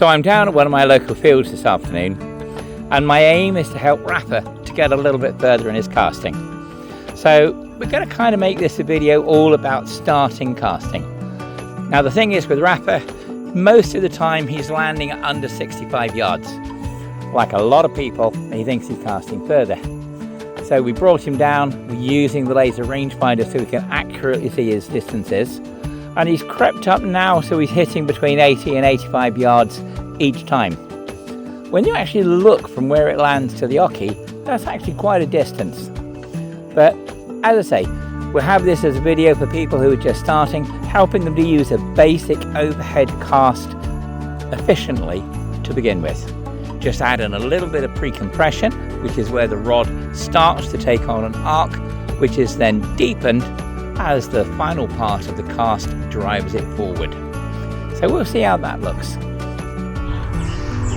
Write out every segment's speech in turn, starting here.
So I'm down at one of my local fields this afternoon, and my aim is to help Rafa to get a little bit further in his casting. So we're going to kind of make this a video all about starting casting. Now the thing is with Rafa, most of the time he's landing at under 65 yards. Like a lot of people, he thinks he's casting further. So we brought him down, we're using the laser rangefinder so we can accurately see his distances. And he's crept up now, so he's hitting between 80 and 85 yards each time. When you actually look from where it lands to the oche, that's actually quite a distance. But as I say, we'll have this as a video for people who are just starting, helping them to use a basic overhead cast efficiently to begin with. Just add in a little bit of pre-compression, which is where the rod starts to take on an arc, which is then deepened as the final part of the cast drives it forward. So we'll see how that looks.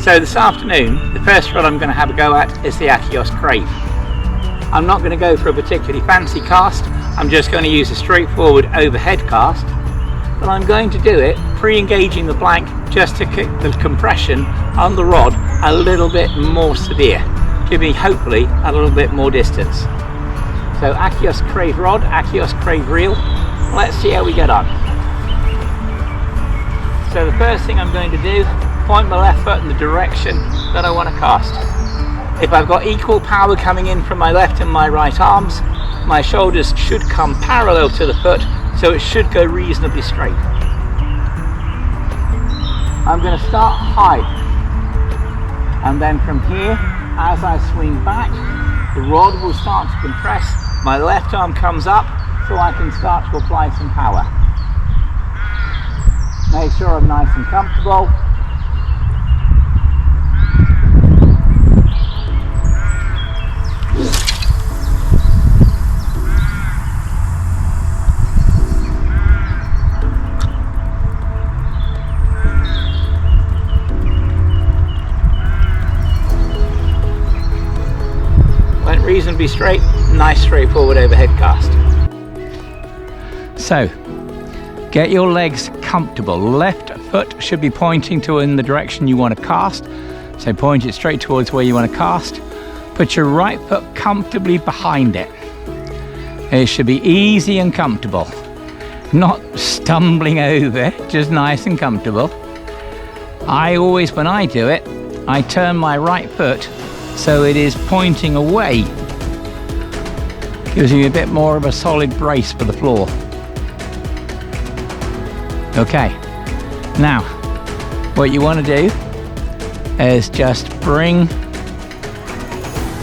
So this afternoon, the first rod I'm going to have a go at is the Achios Crave. I'm not going to go for a particularly fancy cast, I'm just going to use a straightforward overhead cast, but I'm going to do it pre-engaging the blank just to keep the compression on the rod a little bit more severe, giving hopefully a little bit more distance. So Achios Crave rod, Achios Crave reel, let's see how we get on. So the first thing I'm going to do, point my left foot in the direction that I want to cast. If I've got equal power coming in from my left and my right arms, my shoulders should come parallel to the foot, so it should go reasonably straight. I'm going to start high, and then from here, as I swing back, the rod will start to compress, my left arm comes up so I can start to apply some power. Make sure I'm nice and comfortable. Reasonably straight, nice straightforward overhead cast. So get your legs comfortable. Left foot should be pointing to in the direction you want to cast, so point it straight towards where you want to cast. Put your right foot comfortably behind it. It should be easy and comfortable, not stumbling over, just nice and comfortable. I always, when I do it, I turn my right foot so it is pointing away. Gives you a bit more of a solid brace for the floor. Okay, now what you want to do is just bring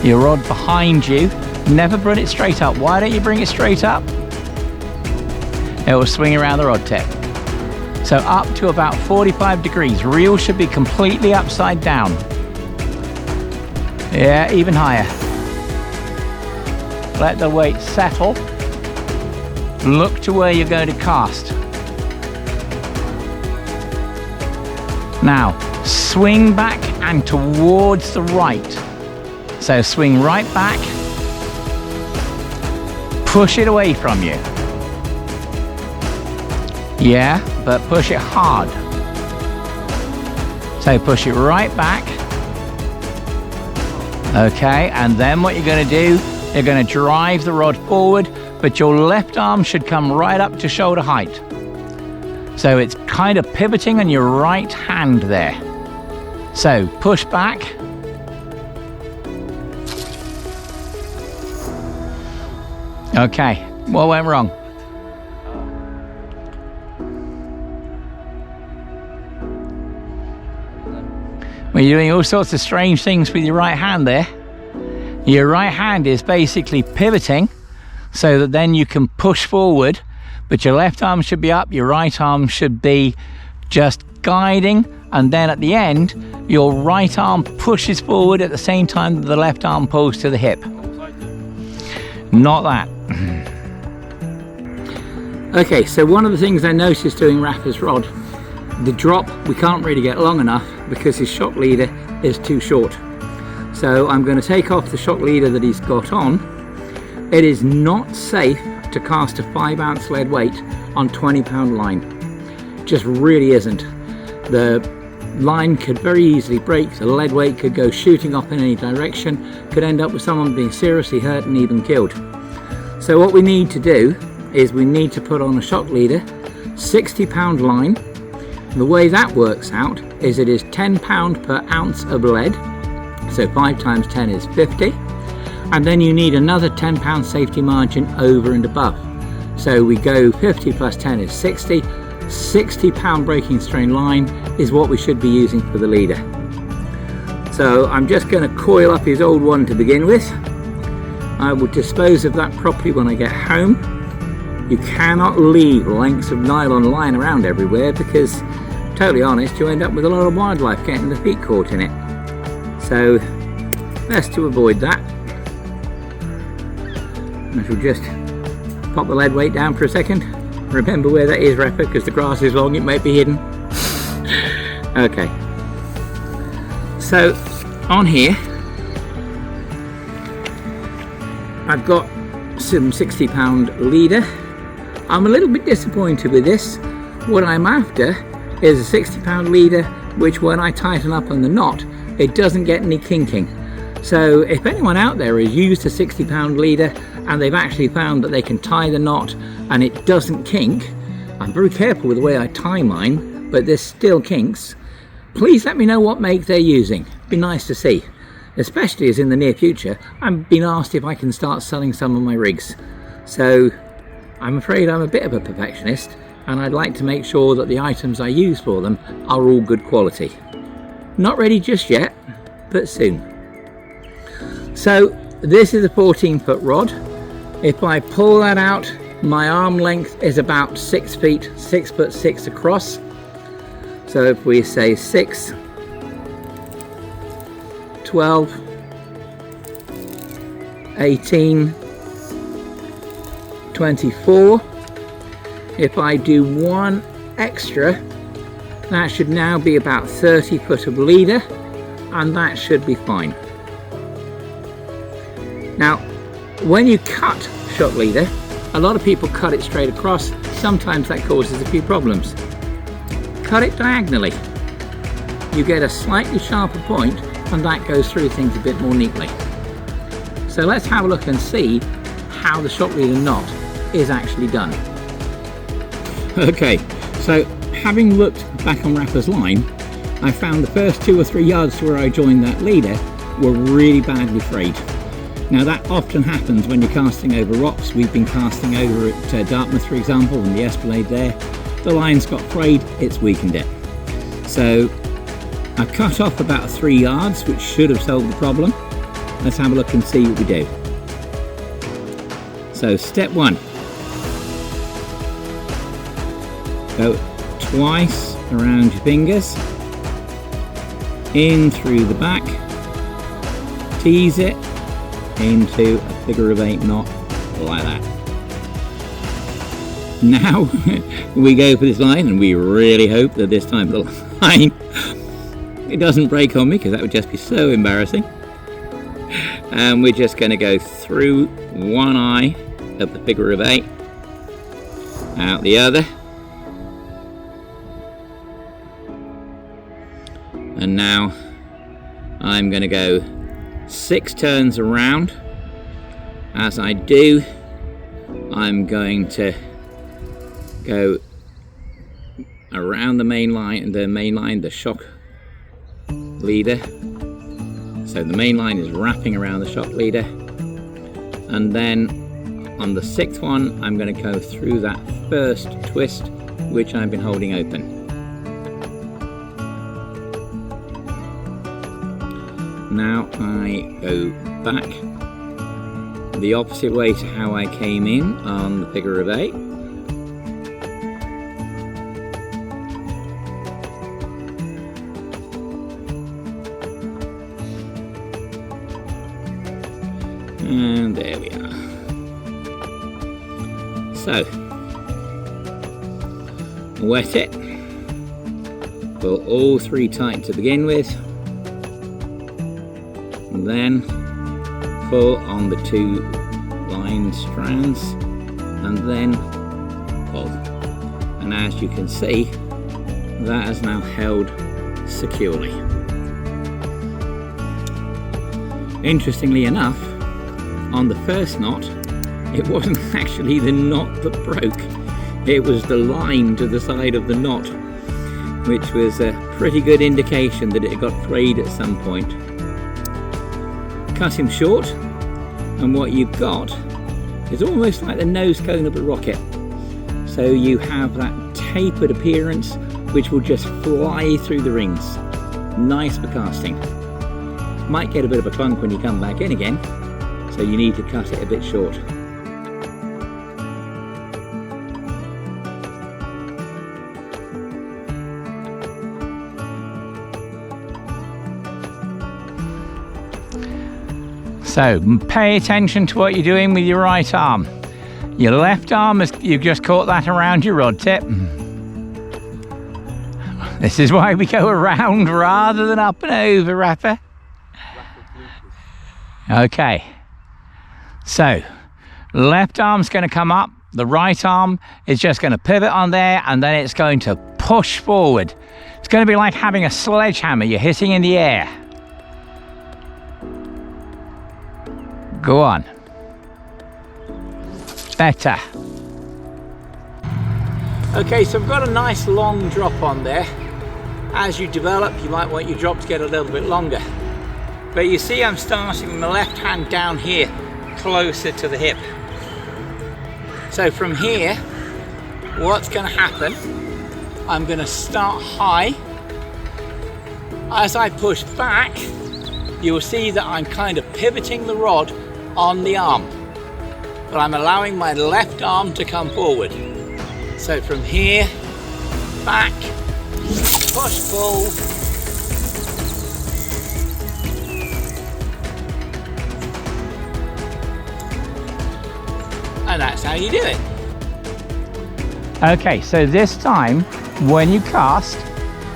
your rod behind you. Never bring it straight up. Why don't you bring it straight up? It will swing around the rod tip. So up to about 45 degrees. Reel should be completely upside down. Yeah, even higher. Let the weight settle. Look to where you're going to cast. Now, swing back and towards the right. So swing right back. Push it away from you. Yeah, but push it hard. So push it right back. Okay, and then what you're going to do, you're going to drive the rod forward, but your left arm should come right up to shoulder height. So it's kind of pivoting on your right hand there. So push back. Okay, what went wrong? Well, you're doing all sorts of strange things with your right hand there. Your right hand is basically pivoting so that then you can push forward, but your left arm should be up, your right arm should be just guiding, and then at the end, your right arm pushes forward at the same time that the left arm pulls to the hip. Not that. Okay, so one of the things I noticed doing Rafa's rod, the drop we can't really get long enough because his shock leader is too short. So I'm going to take off the shock leader that he's got on. It is not safe to cast a 5-ounce lead weight on 20-pound line. Just really isn't. The line could very easily break, the lead weight could go shooting off in any direction, could end up with someone being seriously hurt and even killed. So what we need to do is we need to put on a shock leader, 60-pound line. The way that works out is it is £10 per ounce of lead, so 5 times 10 is 50, and then you need another £10 safety margin over and above. So we go 50 plus 10 is 60. 60-pound breaking strain line is what we should be using for the leader. So I'm just going to coil up his old one to begin with. I will dispose of that properly when I get home. You cannot leave lengths of nylon lying around everywhere because, totally honest, you end up with a lot of wildlife getting their feet caught in it. So best to avoid that. I shall just pop the lead weight down for a second. Remember where that is, Rafa, because the grass is long, it might be hidden. Okay. So on here I've got some 60-pound leader. I'm a little bit disappointed with this. What I'm after is a 60-pound leader which, when I tighten up on the knot, it doesn't get any kinking. So if anyone out there has used a 60-pound leader and they've actually found that they can tie the knot and it doesn't kink, I'm very careful with the way I tie mine, but there's still kinks, please let me know what make they're using. Be nice to see, especially as in the near future I'm being asked if I can start selling some of my rigs. So I'm afraid I'm a bit of a perfectionist and I'd like to make sure that the items I use for them are all good quality. Not ready just yet, but soon. So this is a 14-foot rod. If I pull that out, my arm length is about 6 feet, 6'6" across. So if we say 6, 12, 18, 24. If I do one extra, that should now be about 30 foot of leader, and that should be fine. Now, when you cut shock leader, a lot of people cut it straight across. Sometimes that causes a few problems. Cut it diagonally. You get a slightly sharper point, and that goes through things a bit more neatly. So let's have a look and see how the shock leader knot is actually done. Okay, so having looked back on Rafa's line, I found the first 2 or 3 yards to where I joined that leader were really badly frayed. Now that often happens when you're casting over rocks. We've been casting over at Dartmouth, for example, and the Esplanade there. The line's got frayed, it's weakened it. So I cut off about 3 yards, which should have solved the problem. Let's have a look and see what we do. So step 1. Go twice around your fingers, in through the back, tease it into a figure of 8 knot like that. Now we go for this line, and we really hope that this time the line it doesn't break on me, because that would just be so embarrassing. And we're just going to go through one eye of the figure of 8, out the other, and now I'm going to go 6 turns around. As I do, I'm going to go around the main line, the shock leader. So the main line is wrapping around the shock leader, and then on the 6th one I'm going to go through that first twist which I've been holding open. Now I go back the opposite way to how I came in on the figure of 8. And there we are. So, wet it, pull all 3 tight to begin with, and then pull on the 2 line strands, and then pull. And as you can see, that has now held securely. Interestingly enough, on the first knot, it wasn't actually the knot that broke, it was the line to the side of the knot, which was a pretty good indication that it got frayed at some point. Cut him short, and what you've got is almost like the nose cone of a rocket. So you have that tapered appearance which will just fly through the rings. Nice for casting. Might get a bit of a clunk when you come back in again, so you need to cut it a bit short. So pay attention to what you're doing with your right arm. Your left arm, you've just caught that around your rod tip. This is why we go around rather than up and over, Rafa. Okay, so left arm's going to come up, the right arm is just going to pivot on there, and then it's going to push forward. It's going to be like having a sledgehammer you're hitting in the air. Go on. Better. Okay, so I've got a nice long drop on there. As you develop, you might want your drop to get a little bit longer. But you see I'm starting with my left hand down here, closer to the hip. So from here, what's going to happen, I'm going to start high. As I push back, you'll see that I'm kind of pivoting the rod on the arm, but I'm allowing my left arm to come forward. So from here, back, push, pull, and that's how you do it. Okay, so this time when you cast,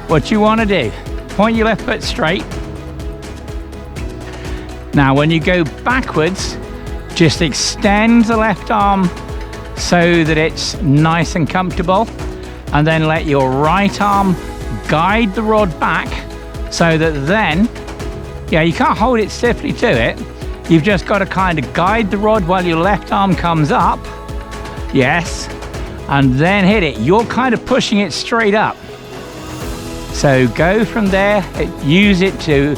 what you want to do, point your left foot straight. Now when you go backwards, just extend the left arm so that it's nice and comfortable, and then let your right arm guide the rod back so that then, yeah, you can't hold it stiffly to it. You've just got to kind of guide the rod while your left arm comes up. Yes, and then hit it. You're kind of pushing it straight up. So go from there, use it to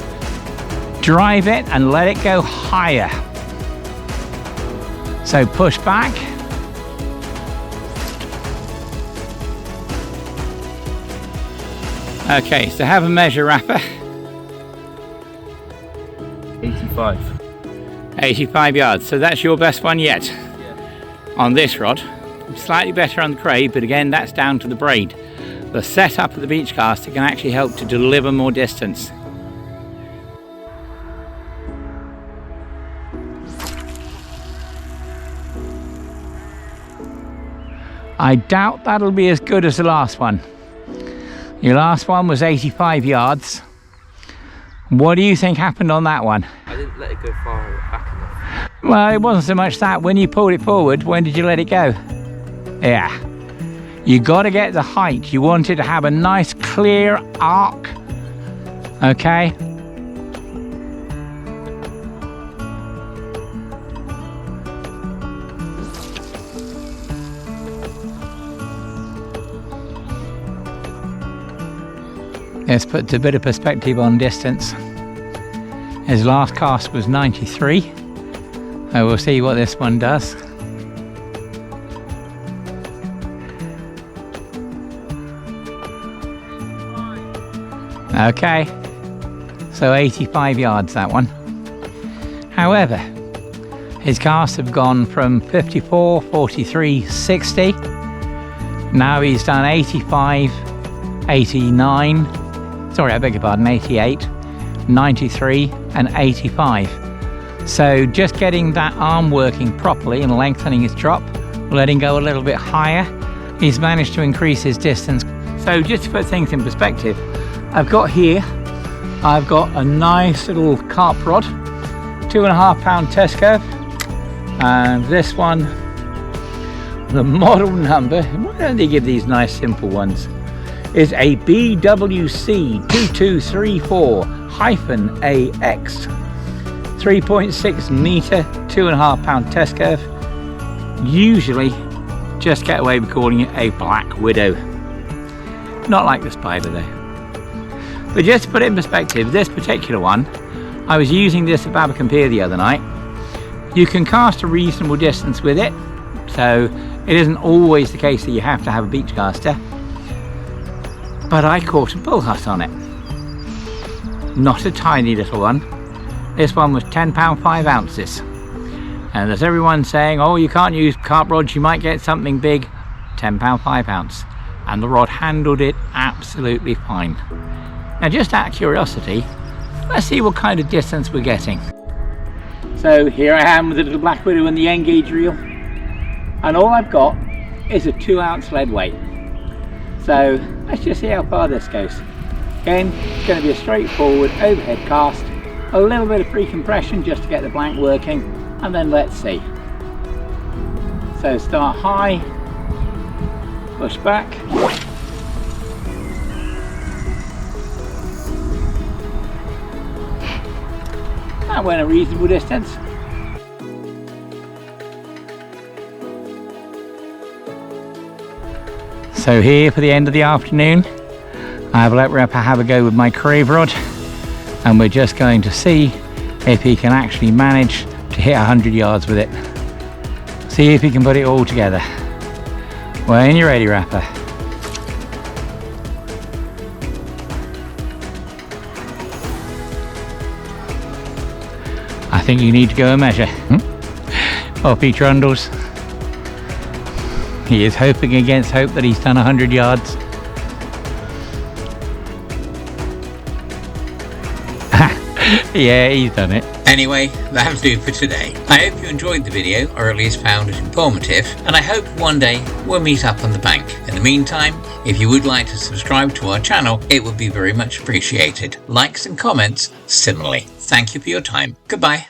drive it and let it go higher. So push back. Okay, so have a measure, Rafa. 85. 85 yards, so that's your best one yet? Yeah. On this rod. Slightly better on the braid, but again, that's down to the braid. The setup of the beach caster can actually help to deliver more distance. I doubt that'll be as good as the last one. Your last one was 85 yards. What do you think happened on that one? I didn't let it go far back enough. Well, it wasn't so much that. When you pulled it forward, when did you let it go? Yeah. You got to get the height. You want it to have a nice clear arc. Okay? This puts a bit of perspective on distance. His last cast was 93. So we'll see what this one does. Okay, so 85 yards that one. However, his casts have gone from 54, 43, 60. Now he's done 85, 89, sorry, I beg your pardon, 88, 93 and 85. So just getting that arm working properly and lengthening his drop, letting go a little bit higher, he's managed to increase his distance. So just to put things in perspective, I've got a nice little carp rod, 2.5 pound Tesco, and this one, the model number, why don't they give these nice simple ones? is a BWC 2234-AX 3.6 metre, 2.5 pound test curve. Usually just get away with calling it a Black Widow. Not like the Spider though. But just to put it in perspective, this particular one, I was using this at Babbacombe Pier the other night. You can cast a reasonable distance with it, so it isn't always the case that you have to have a beach caster. But I caught a bullhuss on it. Not a tiny little one. This one was £10 5 ounces. And there's everyone saying, oh, you can't use carp rods, you might get something big. £10 5 ounce. And the rod handled it absolutely fine. Now, just out of curiosity, let's see what kind of distance we're getting. So here I am with the little Black Widow and the end gauge reel. And all I've got is a 2 ounce lead weight. So let's just see how far this goes. Again, it's going to be a straightforward overhead cast, a little bit of pre-compression just to get the blank working, and then let's see. So start high, push back. That went a reasonable distance. So here for the end of the afternoon, I've let Rafa have a go with my crave rod, and we're just going to see if he can actually manage to hit 100 yards with it. See if he can put it all together. When you're ready, Rafa. I think you need to go and measure. Off he trundles. He is hoping against hope that he's done 100 yards. Yeah, he's done it. Anyway, that'll do for today. I hope you enjoyed the video, or at least found it informative, and I hope one day we'll meet up on the bank. In the meantime, if you would like to subscribe to our channel, it would be very much appreciated. Likes and comments similarly. Thank you for your time. Goodbye.